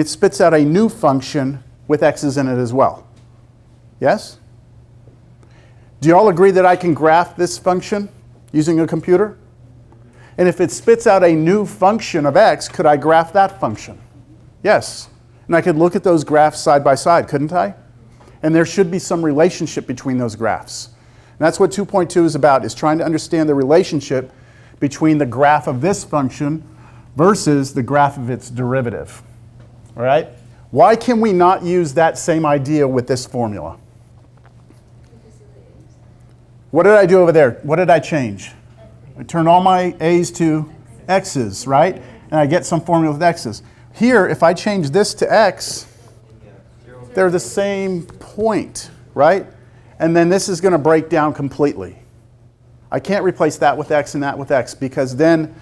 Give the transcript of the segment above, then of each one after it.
it spits out a new function with x's in it as well. Yes? Do you all agree that I can graph this function using a computer? And if it spits out a new function of x, could I graph that function? Yes. And I could look at those graphs side by side, couldn't I? And there should be some relationship between those graphs. And that's what 2.2 is about, is trying to understand the relationship between the graph of this function versus the graph of its derivative. All right? Why can we not use that same idea with this formula? What did I do over there? What did I change? I turned all my a's to x's, right? And I get some formula with x's. Here, if I change this to x, they're the same point, right? And then this is going to break down completely. I can't replace that with x and that with x, because then,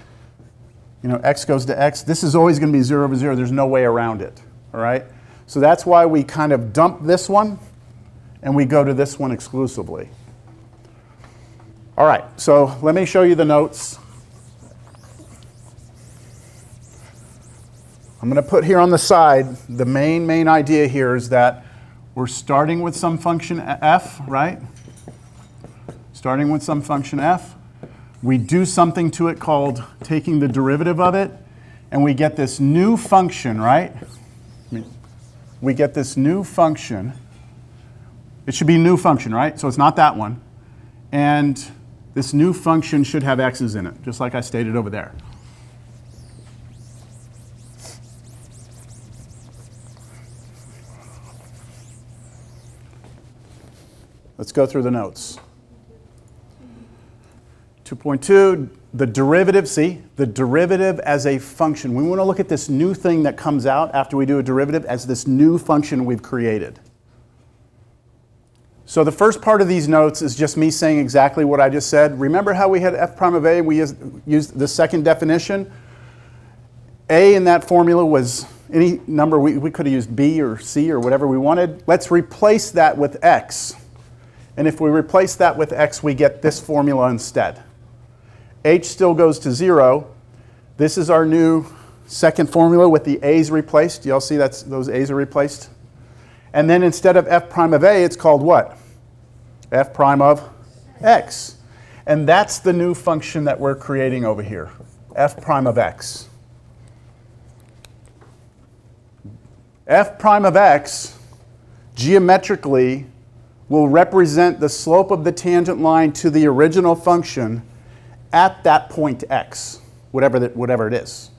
x goes to x. This is always going to be 0 over 0. There's no way around it, all right? So that's why we kind of dump this one, and we go to this one exclusively. All right, so let me show you the notes. I'm going to put here on the side, the main idea here is that we're starting with some function f, right? Starting with some function f. We do something to it called taking the derivative of it, and we get this new function, right? We get this new function. It should be a new function, right? So it's not that one. And this new function should have x's in it, just like I stated over there. Let's go through the notes. 2.2, the derivative, see? The derivative as a function. We want to look at this new thing that comes out after we do a derivative as this new function we've created. So the first part of these notes is just me saying exactly what I just said. Remember how we had f prime of a, we used the second definition? A in that formula was any number, we could have used b or c or whatever we wanted. Let's replace that with x. And if we replace that with x, we get this formula instead. H still goes to 0. This is our new second formula with the a's replaced. Do y'all see those a's are replaced? And then instead of f prime of a, it's called what? F prime of x. And that's the new function that we're creating over here, f prime of x. F prime of x, geometrically, will represent the slope of the tangent line to the original function at that point x, whatever it is.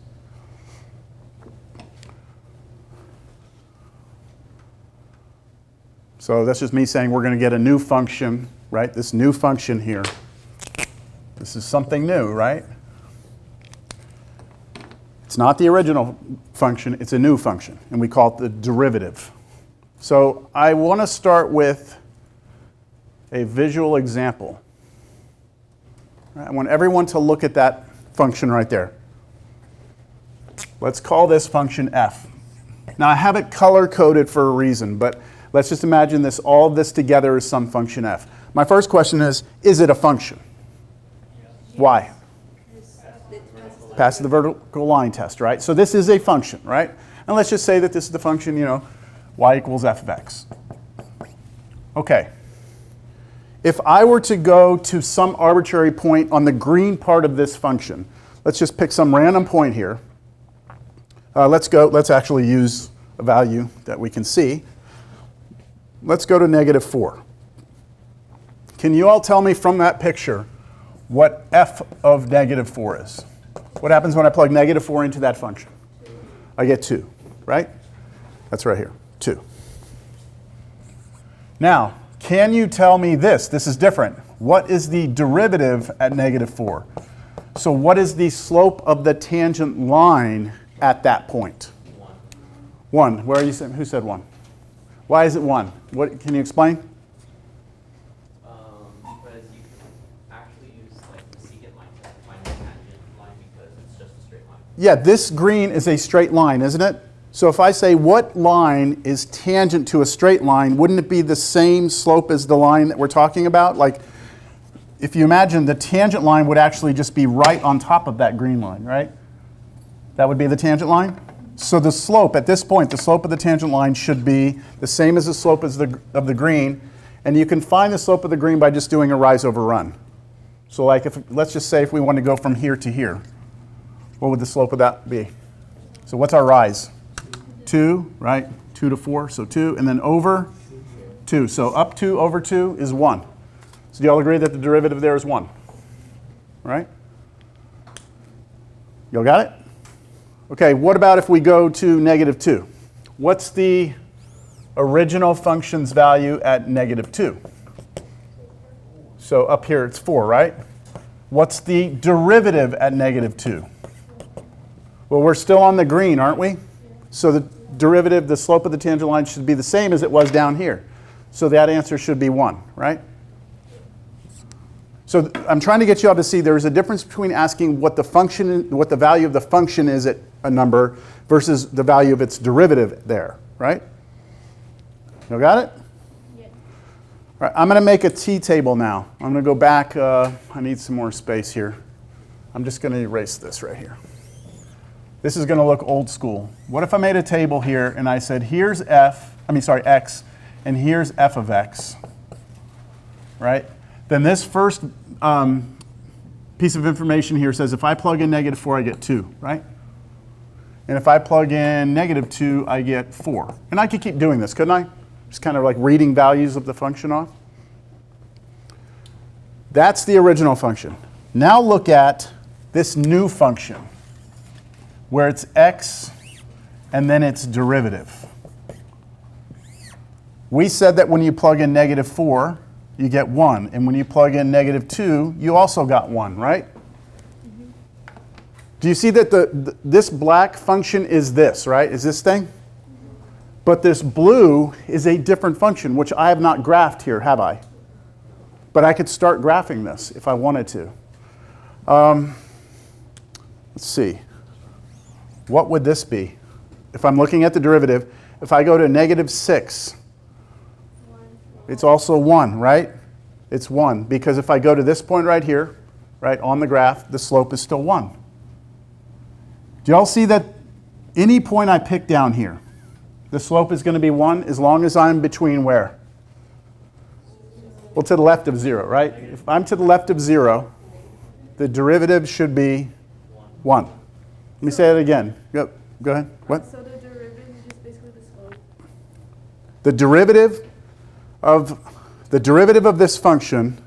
So that's just me saying we're going to get a new function, right? This new function here. This is something new, right? It's not the original function, it's a new function, and we call it the derivative. So I want to start with a visual example. I want everyone to look at that function right there. Let's call this function f. Now I have it color-coded for a reason, but let's just imagine all of this together is some function f. My first question is it a function? Why? Passes the vertical line test, right? So this is a function, right? And let's just say that this is the function, y equals f of x. Okay. If I were to go to some arbitrary point on the green part of this function, let's just pick some random point here. Let's actually use a value that we can see. Let's go to -4. Can you all tell me from that picture what f of -4 is? What happens when I plug -4 into that function? I get 2, right? That's right here, 2. Now, can you tell me this? This is different. What is the derivative at -4? So what is the slope of the tangent line at that point? 1. Where are you saying? Who said 1? Why is it 1? What can you explain? Because you can actually use the secant line to find the tangent line because it's just a straight line. Yeah, this green is a straight line, isn't it? So if I say what line is tangent to a straight line, wouldn't it be the same slope as the line that we're talking about? Like, if you imagine the tangent line would actually just be right on top of that green line, right? That would be the tangent line. So the slope, at this point, the slope of the tangent line should be the same as the slope of the green. And you can find the slope of the green by just doing a rise over run. So like, let's just say if we want to go from here to here, what would the slope of that be? So what's our rise? 2, right? 2 to 4, so 2. And then over 2. So up 2 over 2 is 1. So do you all agree that the derivative there is 1? Right? You all got it? Okay, what about if we go to negative 2? What's the original function's value at negative 2? So up here it's 4, right? What's the derivative at negative 2? Well, we're still on the green, aren't we? So the derivative, the slope of the tangent line should be the same as it was down here. So that answer should be 1, right? So I'm trying to get you all to see there is a difference between asking what the value of the function is at a number versus the value of its derivative there, right? You got it? Yeah. All right, I'm going to make a t-table now. I'm going to go back. I need some more space here. I'm just going to erase this right here. This is going to look old school. What if I made a table here and I said, here's x, and here's f of x, right? Then this first piece of information here says if I plug in negative 4, I get 2, right? And if I plug in negative 2, I get 4. And I could keep doing this, couldn't I? Just kind of like reading values of the function off. That's the original function. Now look at this new function where it's x and then its derivative. We said that when you plug in negative 4, you get 1. And when you plug in negative 2, you also got 1, right? Mm-hmm. Do you see that this black function is this, right? Is this thing? Mm-hmm. But this blue is a different function, which I have not graphed here, have I? But I could start graphing this if I wanted to. Let's see. What would this be? If I'm looking at the derivative, if I go to negative 6, it's also 1, right? It's 1, because if I go to this point right here, right, on the graph, the slope is still 1. Do you all see that any point I pick down here, the slope is going to be 1 as long as I'm between where? Well, to the left of 0, right? If I'm to the left of 0, the derivative should be 1. Let me say it again. Go ahead. What? So the derivative is just basically the slope. The derivative of this function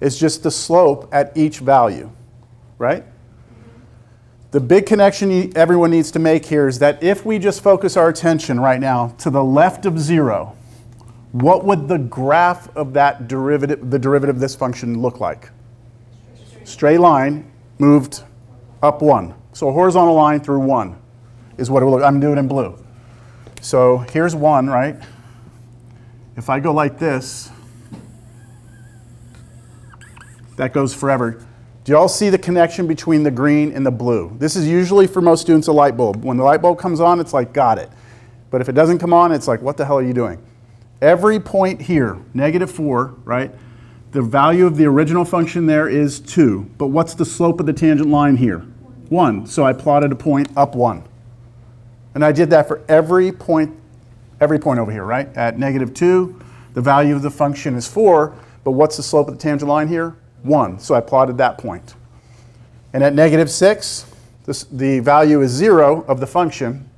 is just the slope at each value, right? The big connection everyone needs to make here is that if we just focus our attention right now to the left of 0, what would the graph of that derivative, the derivative of this function look like? Straight line moved up 1. So a horizontal line through 1 is what it will look. I'm doing it in blue. So here's 1, right? If I go like this, that goes forever. Do you all see the connection between the green and the blue? This is usually for most students a light bulb. When the light bulb comes on, it's like, got it. But if it doesn't come on, it's like, what the hell are you doing? Every point here, negative 4, right? The value of the original function there is 2. But what's the slope of the tangent line here? 1. So I plotted a point up 1. And I did that for every point over here, right? At negative 2, the value of the function is 4. But what's the slope of the tangent line here? 1. So I plotted that point. And at negative 6, the value is 0 of the function,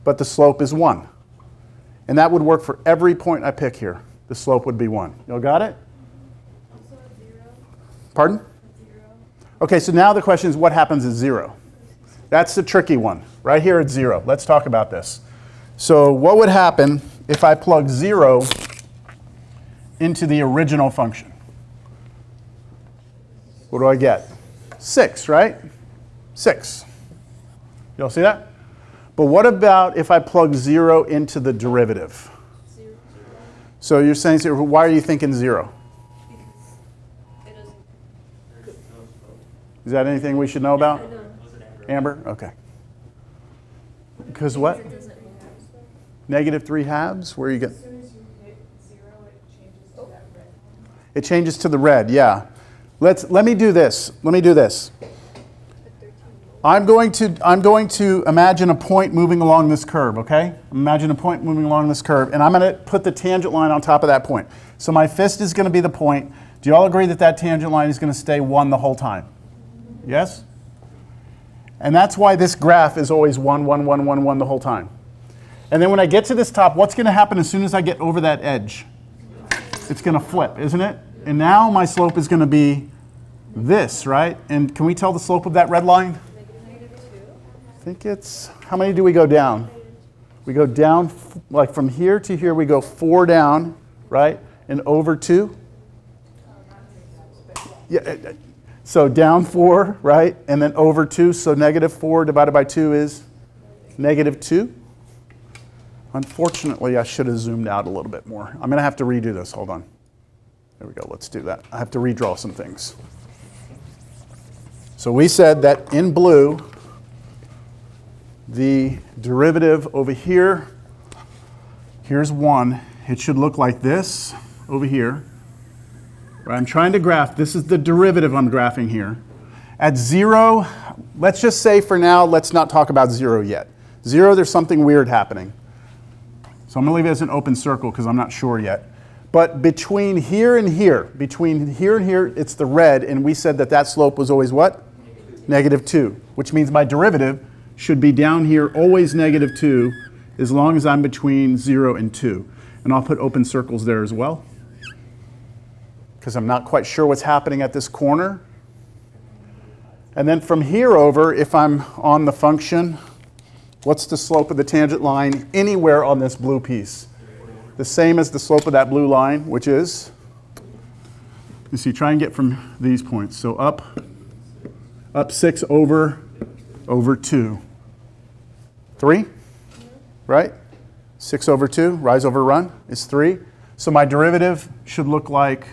but the slope is 1. And that would work for every point I pick here. The slope would be 1. You all got it? Also at 0. Pardon? At 0. Okay, so now the question is what happens at 0? That's the tricky one. Right here at 0. Let's talk about this. So what would happen if I plug 0 into the original function? What do I get? 6, right? 6. You all see that? But what about if I plug 0 into the derivative? 0. So you're saying, so why are you thinking 0? Because it doesn't. Is that anything we should know about? I know. Amber? Okay. Because what? It doesn't. Negative 3 halves? Where you get? As soon as you hit 0, it changes to that red one. It changes to the red, yeah. Let me do this. Let me do this. I'm going to imagine a point moving along this curve, okay? Imagine a point moving along this curve, and I'm going to put the tangent line on top of that point. So my fist is going to be the point. Do you all agree that that tangent line is going to stay 1 the whole time? Yes? And that's why this graph is always 1, 1, 1, 1, 1 the whole time. And then when I get to this top, what's going to happen as soon as I get over that edge? It's going to flip, isn't it? And now my slope is going to be this, right? And can we tell the slope of that red line? I think it's, how many do we go down? We go down, like from here to here, we go 4 down, right? And over 2. Yeah, so down 4, right? And then over 2, so -4 divided by 2 is -2. Unfortunately, I should have zoomed out a little bit more. I'm going to have to redo this. Hold on. There we go. Let's do that. I have to redraw some things. So we said that in blue, the derivative over here, here's 1. It should look like this over here. Right, I'm trying to graph. This is the derivative I'm graphing here. At 0, let's just say for now, let's not talk about 0 yet. 0, there's something weird happening. So I'm going to leave it as an open circle because I'm not sure yet. But between here and here, it's the red, and we said that that slope was always what? -2, which means my derivative should be down here, always -2, as long as I'm between 0 and 2. And I'll put open circles there as well, because I'm not quite sure what's happening at this corner. And then from here over, if I'm on the function, what's the slope of the tangent line anywhere on this blue piece? The same as the slope of that blue line, which is, you see, try and get from these points. So up 6 over 2. 3, right? 6 over 2, rise over run, is 3. So my derivative should look like,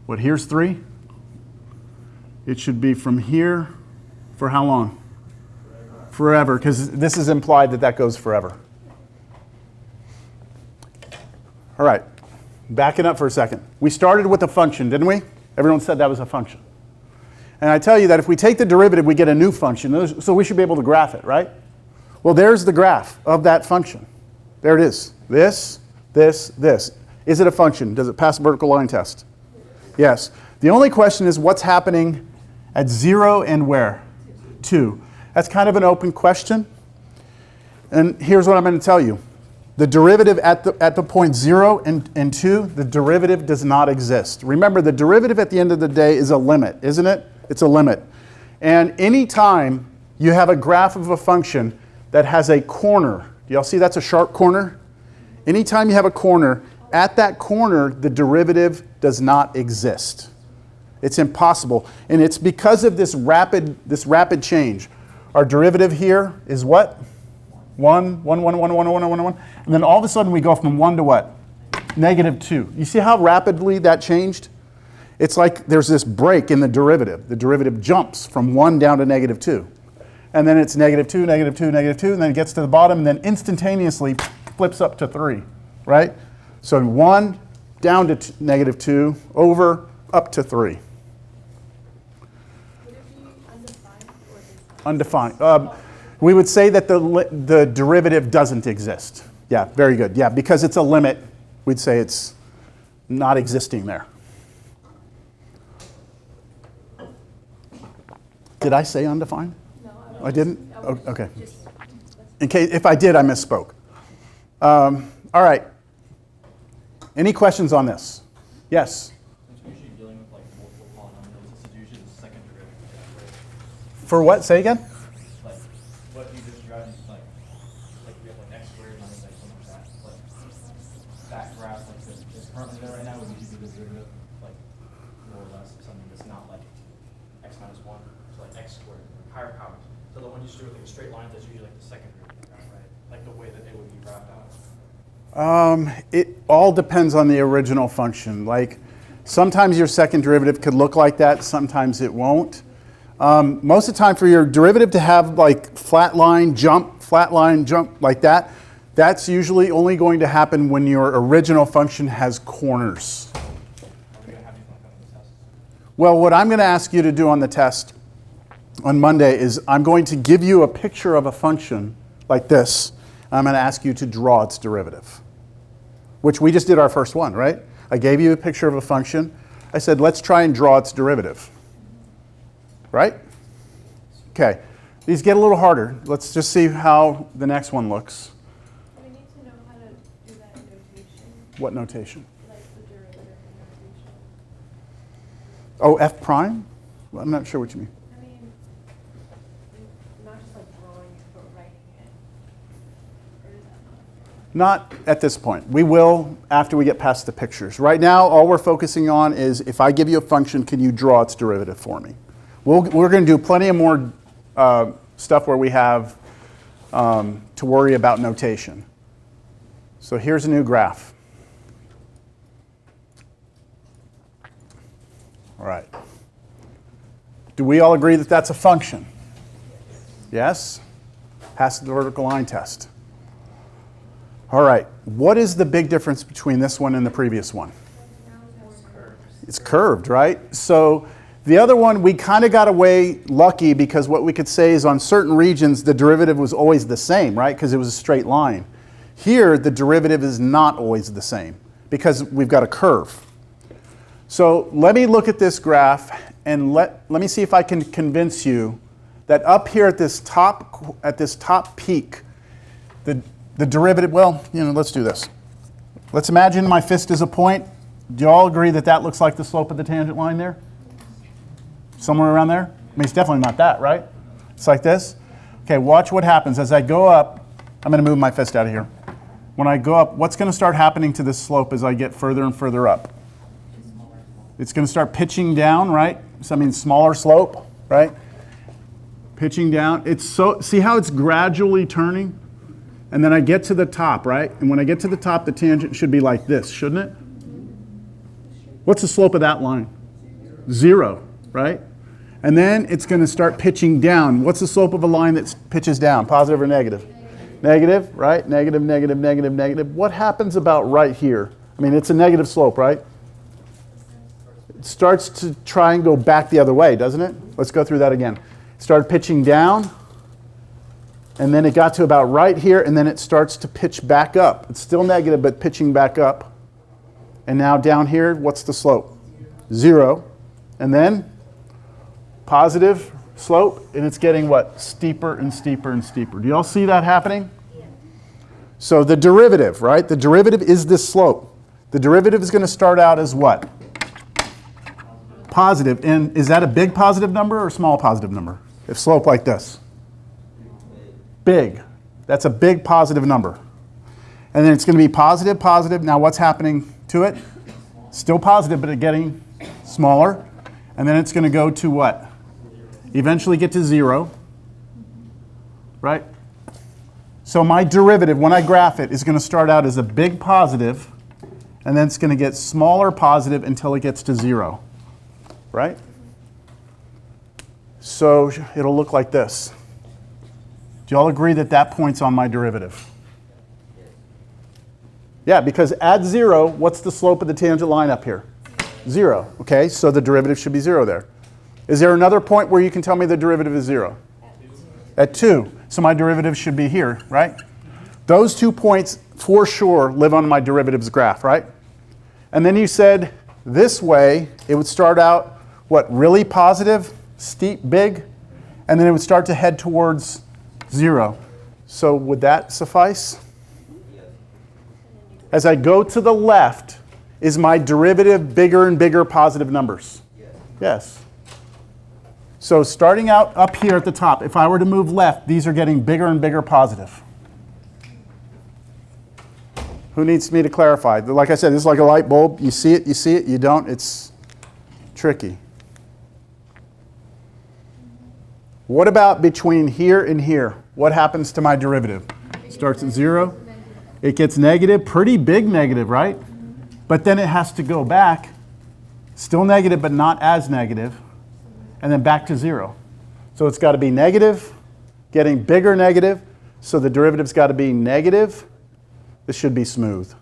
what, here's 3? It should be from here for how long? Forever, because this is implied that that goes forever. All right, backing up for a second. We started with a function, didn't we? Everyone said that was a function. And I tell you that if we take the derivative, we get a new function. So we should be able to graph it, right? Well, there's the graph of that function. There it is. This. Is it a function? Does it pass a vertical line test? Yes. The only question is what's happening at 0 and where? 2. That's kind of an open question. And here's what I'm going to tell you. The derivative at the point 0 and 2, the derivative does not exist. Remember, the derivative at the end of the day is a limit, isn't it? It's a limit. And any time you have a graph of a function that has a corner, do y'all see that's a sharp corner? Anytime you have a corner, at that corner, the derivative does not exist. It's impossible. And it's because of this rapid change. Our derivative here is what? 1, 1, 1, 1, 1, 1, 1, 1. And then all of a sudden we go from 1 to what? -2. You see how rapidly that changed? It's like there's this break in the derivative. The derivative jumps from 1 down to -2. And then it's -2, -2, -2, and then it gets to the bottom and then instantaneously flips up to 3, right? So 1 down to -2, over, up to 3. Would it be undefined or defined? Undefined. We would say that the derivative doesn't exist. Yeah, very good. Yeah, because it's a limit, we'd say it's not existing there. Did I say undefined? No, I didn't? I would Okay. just- In case, if I did, I misspoke. All right. Any questions on this? Yes? Since we're usually dealing with like multiple polynomials, this is usually the second derivative. For what? Say again? Like what you just got is like we have like x squared minus x something like that. Like that graph like this is currently there right now would usually be the derivative like more or less of something that's not like x minus 1. So like x squared, like higher powers. So the one you just do with like a straight line, that's usually like the second derivative graph, right? Like the way that it would be graphed out. It all depends on the original function. Like sometimes your second derivative could look like that, sometimes it won't. Most of the time for your derivative to have like flat line, jump like that, that's usually only going to happen when your original function has corners. Are we gonna have these like on the test? Well, what I'm going to ask you to do on the test on Monday is I'm going to give you a picture of a function like this. I'm going to ask you to draw its derivative, which we just did our first one, right? I gave you a picture of a function. I said, let's try and draw its derivative, right? Okay, these get a little harder. Let's just see how the next one looks. We need to know how to do that in notation, What notation? like the derivative in notation. Oh, f prime? Well, I'm not sure what you mean. I mean, not just like drawing it, but writing it. Or is that not? Not at this point. We will after we get past the pictures. Right now, all we're focusing on is if I give you a function, can you draw its derivative for me? We're going to do plenty of more stuff where we have to worry about notation. So here's a new graph. All right. Do we all agree that that's a function? Yes? Pass the vertical line test. All right. What is the big difference between this one and the previous one? It's curved, right? So the other one, we kind of got away lucky because what we could say is on certain regions, the derivative was always the same, right? Because it was a straight line. Here, the derivative is not always the same because we've got a curve. So let me look at this graph and let me see if I can convince you that up here at this top peak, the derivative, well, let's do this. Let's imagine my fist is a point. Do you all agree that that looks like the slope of the tangent line there? Somewhere around there? I mean, it's definitely not that, right? It's like this. Okay, watch what happens. As I go up, I'm going to move my fist out of here. When I go up, what's going to start happening to this slope as I get further and further up? It's going to start pitching down, right? So I mean, smaller slope, right? Pitching down. See how it's gradually turning? And then I get to the top, right? And when I get to the top, the tangent should be like this, shouldn't it? What's the slope of that line? 0, right? And then it's going to start pitching down. What's the slope of a line that pitches down? Positive or negative? Negative, right? Negative, negative, negative, negative. What happens about right here? I mean, it's a negative slope, right? It starts to try and go back the other way, doesn't it? Let's go through that again. It started pitching down, and then it got to about right here, and then it starts to pitch back up. It's still negative, but pitching back up. And now down here, what's the slope? 0. And then positive slope, and it's getting what? Steeper and steeper and steeper. Do you all see that happening? Yeah. So the derivative, right? The derivative is this slope. The derivative is going to start out as what? Positive. And is that a big positive number or a small positive number? If slope like this? Big. That's a big positive number. And then it's going to be positive, positive. Now what's happening to it? Still positive, but it's getting smaller. And then it's going to go to what? Eventually get to 0. Right? So my derivative, when I graph it, is going to start out as a big positive, and then it's going to get smaller positive until it gets to 0. Right? So it'll look like this. Do you all agree that that point's on my derivative? Yeah, because at 0, what's the slope of the tangent line up here? 0. Okay, so the derivative should be 0 there. Is there another point where you can tell me the derivative is 0? At 2. So my derivative should be here, right? Those 2 points, for sure, live on my derivatives graph, right? And then you said this way, it would start out, what, really positive, steep, big, and then it would start to head towards 0. So would that suffice? As I go to the left, is my derivative bigger and bigger positive numbers? Yes. So starting out up here at the top, if I were to move left, these are getting bigger and bigger positive. Who needs me to clarify? Like I said, this is like a light bulb. You see it, you don't. It's tricky. What about between here and here? What happens to my derivative? Starts at 0. It gets negative, pretty big negative, right? But then it has to go back, still negative, but not as negative, and then back to 0. So it's got to be negative, getting bigger negative, so the derivative's got to be negative. This should be smooth.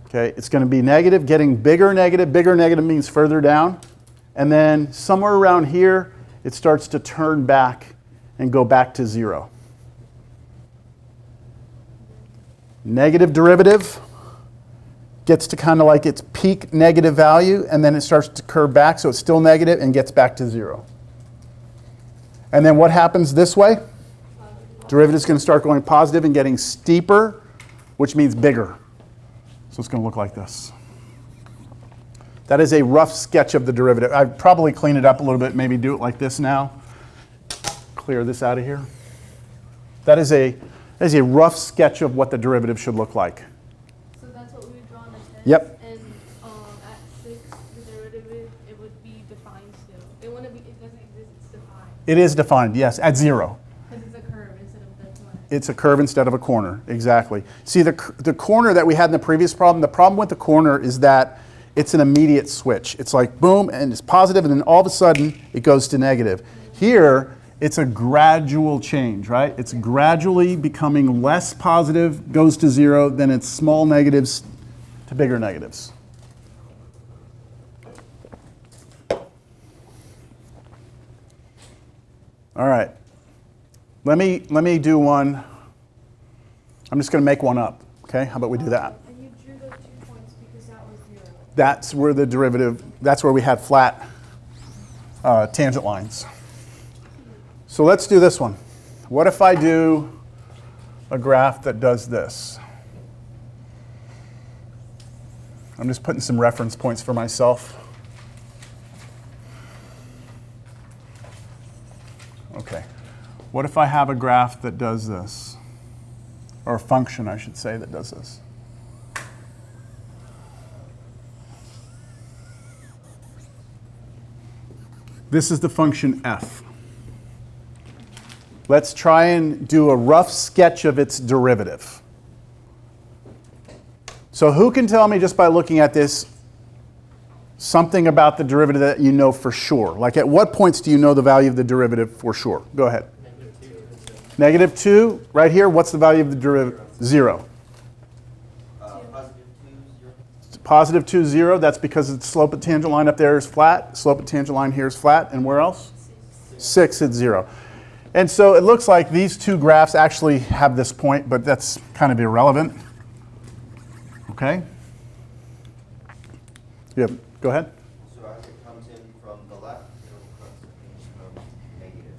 Okay, it's going to be negative, getting bigger negative means further down, and then somewhere around here, it starts to turn back and go back to 0. Negative derivative gets to kind of like its peak negative value, and then it starts to curve back, so it's still negative and gets back to 0. And then what happens this way? Derivative is going to start going positive and getting steeper, which means bigger. So it's going to look like this. That is a rough sketch of the derivative. I'd probably clean it up a little bit, maybe do it like this now. Clear this out of here. That is a rough sketch of what the derivative should look like. So that's what we would draw on the test? Yep. And at 6, the derivative, it would be defined still. It wouldn't be, it doesn't exist, it's defined. It is defined, yes, at 0. Because it's a curve instead of the flat. It's a curve instead of a corner, exactly. See, the corner that we had in the previous problem, the problem with the corner is that it's an immediate switch. It's like boom, and it's positive, and then all of a sudden it goes to negative. Here, it's a gradual change, right? It's gradually becoming less positive, goes to 0, then it's small negatives to bigger negatives. All right. Let me do one. I'm just going to make one up, okay? How about we do that? And you drew those 2 points because that was 0. That's where the derivative, that's where we had flat tangent lines. So let's do this one. What if I do a graph that does this? I'm just putting some reference points for myself. Okay. What if I have a graph that does this? Or a function, I should say, that does this. This is the function f. Let's try and do a rough sketch of its derivative. So who can tell me just by looking at this something about the derivative that you know for sure? Like at what points do you know the value of the derivative for sure? Go ahead. Negative 2, right here, what's the value of the derivative? 0. Positive 2, 0, that's because the slope of the tangent line up there is flat. Slope of the tangent line here is flat. And where else? 6 at 0. And so it looks like these two graphs actually have this point, but that's kind of irrelevant. Okay? Yeah, go ahead. So as it comes in from the left, it comes in from negative.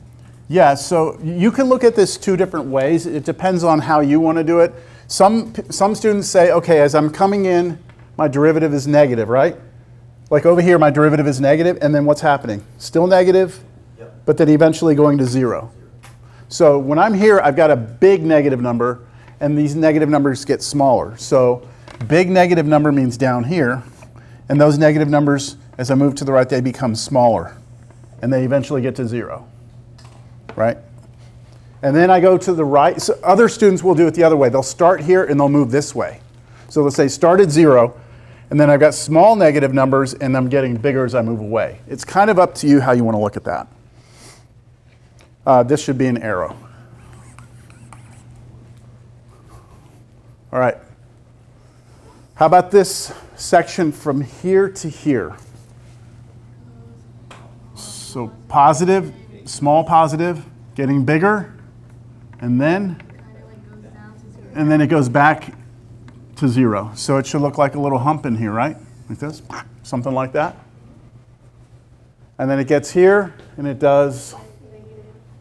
Yeah, so you can look at this two different ways. It depends on how you want to do it. Some students say, okay, as I'm coming in, my derivative is negative, right? Like over here, my derivative is negative, and then what's happening? Still negative, Yep. but then eventually going to 0. So when I'm here, I've got a big negative number, and these negative numbers get smaller. So big negative number means down here, and those negative numbers, as I move to the right, they become smaller, and they eventually get to 0, right? And then I go to the right. So other students will do it the other way. They'll start here, and they'll move this way. So let's say start at 0, and then I've got small negative numbers, and I'm getting bigger as I move away. It's kind of up to you how you want to look at that. This should be an arrow. All right. How about this section from here to here? So positive, small positive, getting bigger, and then it goes back to 0. So it should look like a little hump in here, right? Like this, something like that. And then it gets here, and it does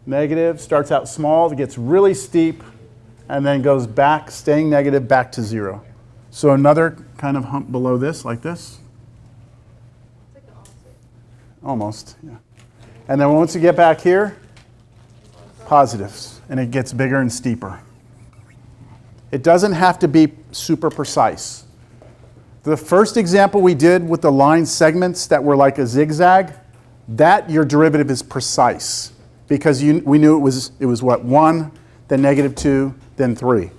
negative, starts out small, it gets really steep, and then goes back, staying negative, back to 0. So another kind of hump below this, like this. It's like the opposite. Almost, yeah. And then once you get back here, positives, and it gets bigger and steeper. It doesn't have to be super precise. The first example we did with the line segments that were like a zigzag, that your derivative is precise because we knew it was what, 1, then negative 2, then 3.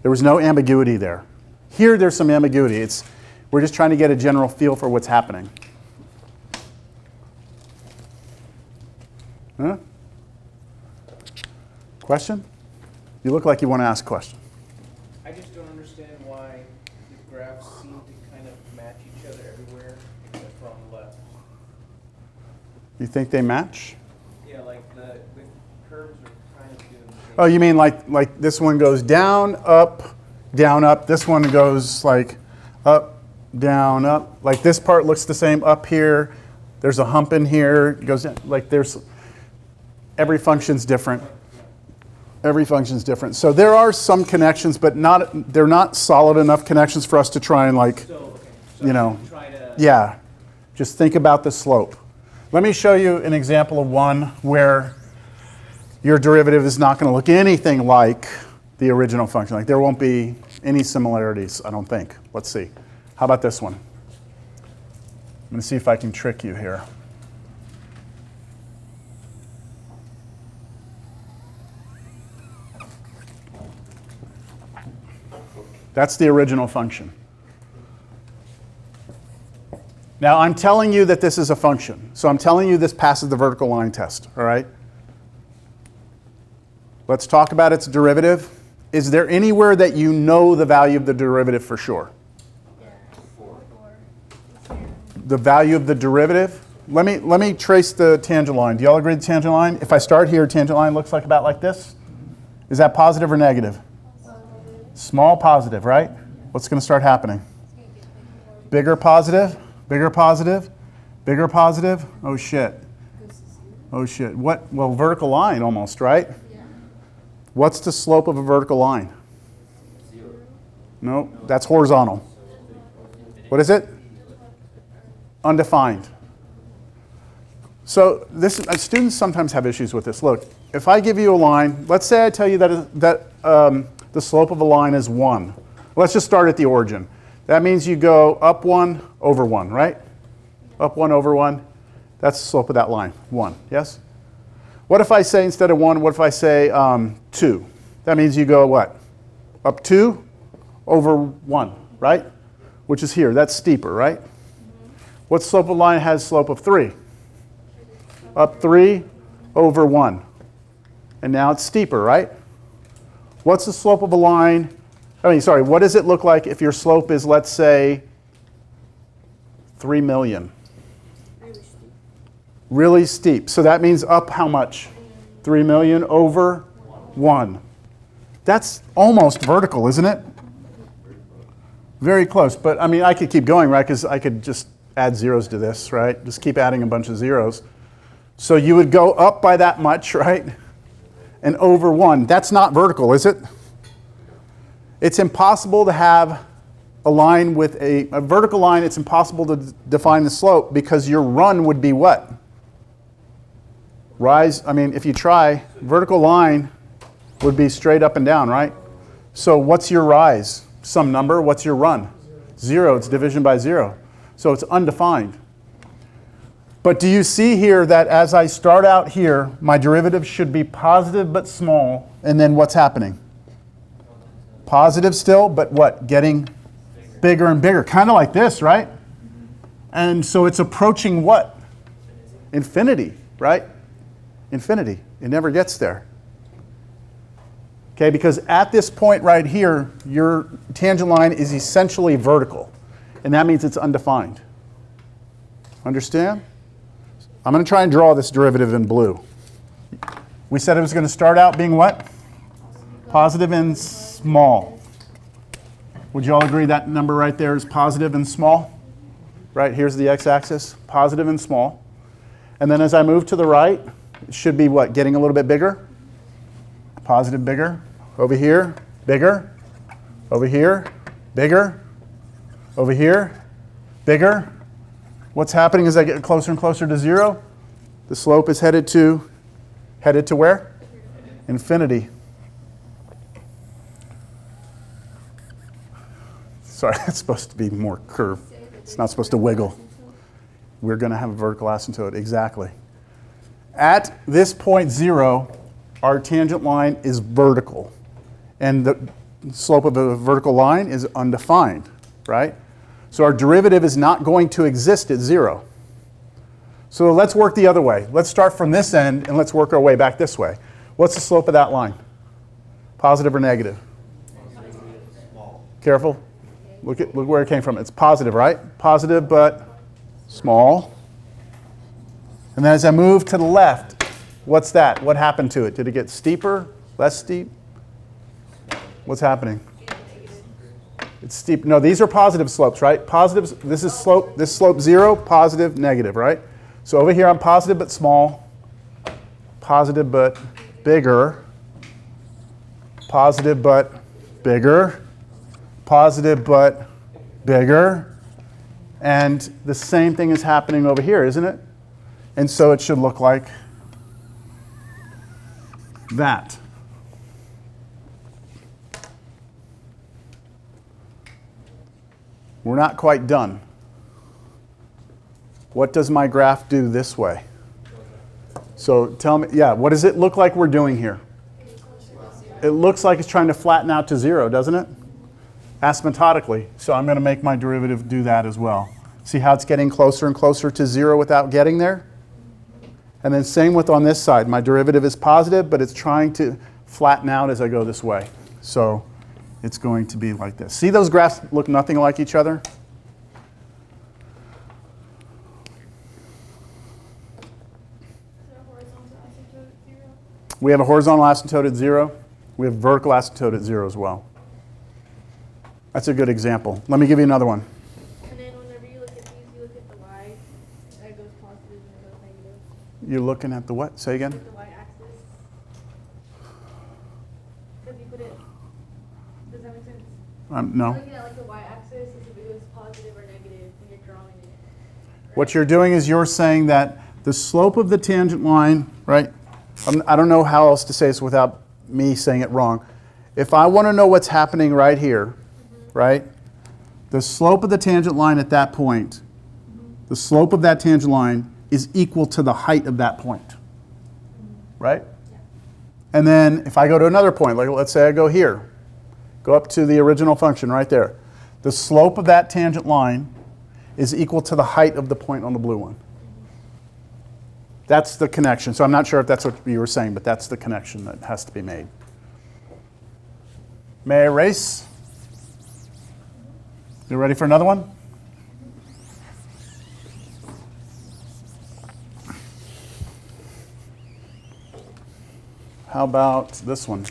There was no ambiguity there. Here there's some ambiguity. We're just trying to get a general feel for what's happening. Huh? Question? You look like you want to ask a question. I just don't understand why the graphs seem to kind of match each other everywhere except for on the left. You think they match? Yeah, like the curves are kind of doing the same. Oh, you mean like this one goes down, up, down, up. This one goes like up, down, up. Like this part looks the same up here. There's a hump in here. It goes down. Like there's, every function's different. Every function's different. So there are some connections, but they're not solid enough connections for us to try and like, So, okay. So you know, try to. yeah. Just think about the slope. Let me show you an example of one where your derivative is not going to look anything like the original function. Like there won't be any similarities, I don't think. Let's see. How about this one? I'm going to see if I can trick you here. That's the original function. Now I'm telling you that this is a function. So I'm telling you this passes the vertical line test, all right? Let's talk about its derivative. Is there anywhere that you know the value of the derivative for sure? The value of the derivative? Let me trace the tangent line. Do y'all agree with the tangent line? If I start here, tangent line looks like about like this. Is that positive or negative? Small positive, right? What's going to start happening? Bigger positive, bigger positive, bigger positive. Oh shit. Oh shit. What? Well, vertical line almost, right? What's the slope of a vertical line? 0. No, that's horizontal. What is it? Undefined. So this students sometimes have issues with this. Look, if I give you a line, let's say I tell you that the slope of a line is 1. Let's just start at the origin. That means you go up 1 over 1, right? Up 1 over 1. That's the slope of that line, 1, yes? What if I say instead of 1, what if I say 2? That means you go what? Up 2 over 1, right? Which is here. That's steeper, right? What slope of a line has slope of 3? Up 3 over 1. And now it's steeper, right? What's the slope of a line? What does it look like if your slope is, let's say, 3 million? Really steep. So that means up how much? 3 million over 1. That's almost vertical, isn't it? Very close. But I mean, I could keep going, right? Because I could just add zeros to this, right? Just keep adding a bunch of zeros. So you would go up by that much, right? And over 1. That's not vertical, is it? It's impossible to have a line with a vertical line. It's impossible to define the slope because your run would be what? Rise. I mean, if you try, vertical line would be straight up and down, right? So what's your rise? Some number. What's your run? 0. It's division by 0. So it's undefined. But do you see here that as I start out here, my derivative should be positive but small, and then what's happening? Positive still, but what? Getting bigger and bigger. Kind of like this, right? And so it's approaching what? Infinity, right? Infinity. It never gets there. Okay, because at this point right here, your tangent line is essentially vertical. And that means it's undefined. Understand? I'm going to try and draw this derivative in blue. We said it was going to start out being what? Positive and small. Would you all agree that number right there is positive and small? Right, here's the x-axis, positive and small. And then as I move to the right, it should be what? Getting a little bit bigger? Positive, bigger. Over here, bigger. Over here, bigger. Over here, bigger. What's happening as I get closer and closer to 0? The slope is headed to where? Infinity. Sorry, that's supposed to be more curved. It's not supposed to wiggle. We're going to have a vertical asymptote, exactly. At this point 0, our tangent line is vertical. And the slope of a vertical line is undefined, right? So our derivative is not going to exist at 0. So let's work the other way. Let's start from this end and let's work our way back this way. What's the slope of that line? Positive or negative? Small. Careful. Look where it came from. It's positive, right? Positive but small. And then as I move to the left, What's that? What happened to it? Did it get steeper? Less steep? What's happening? It's steep. No, these are positive slopes, right? Positives, this is slope, this slope 0, positive, negative, right? So over here I'm positive but small, positive but bigger, positive but bigger, positive but bigger, and the same thing is happening over here, isn't it? And so it should look like that. We're not quite done. What does my graph do this way? So tell me, yeah, what does it look like we're doing here? It looks like it's trying to flatten out to 0, doesn't it? Asymptotically. So I'm going to make my derivative do that as well. See how it's getting closer and closer to 0 without getting there? And then same with on this side. My derivative is positive, but it's trying to flatten out as I go this way. So it's going to be like this. See those graphs look nothing like each other? We have a horizontal asymptote at 0. We have vertical asymptote at 0 as well. That's a good example. Let me give you another one. And then whenever you look at these, you look at the y, that goes positive and it goes negative. You're looking at the what? Say again? The y-axis. Because you put it, does that make sense? No. Looking at like the y-axis, is if it goes positive or negative when you're drawing it. What you're doing is you're saying that the slope of the tangent line, right? I don't know how else to say this without me saying it wrong. If I want to know what's happening right here, right? The slope of the tangent line at that point, the slope of that tangent line is equal to the height of that point, right? Yeah. And then if I go to another point, like let's say I go here, go up to the original function right there. The slope of that tangent line is equal to the height of the point on the blue one. That's the connection. So I'm not sure if that's what you were saying, but that's the connection that has to be made. May I erase? You ready for another one? How about this one?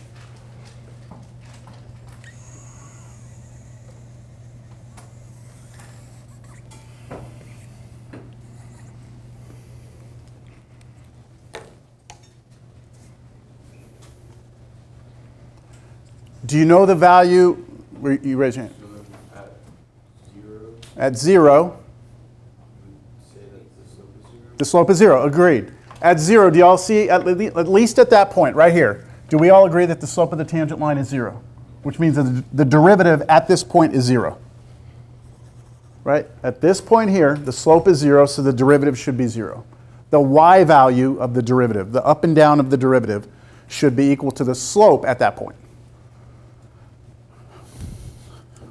Do you know the value? You raise your hand. At 0. Say that the slope is 0. The slope is 0. Agreed. At 0, do y'all see, at least at that point, right here, do we all agree that the slope of the tangent line is 0? Which means that the derivative at this point is 0. Right? At this point here, the slope is 0, so the derivative should be 0. The y value of the derivative, the up and down of the derivative, should be equal to the slope at that point.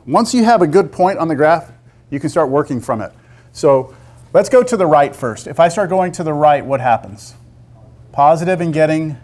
Once you have a good point on the graph, you can start working from it. So let's go to the right first. If I start going to the right, what happens? Positive and getting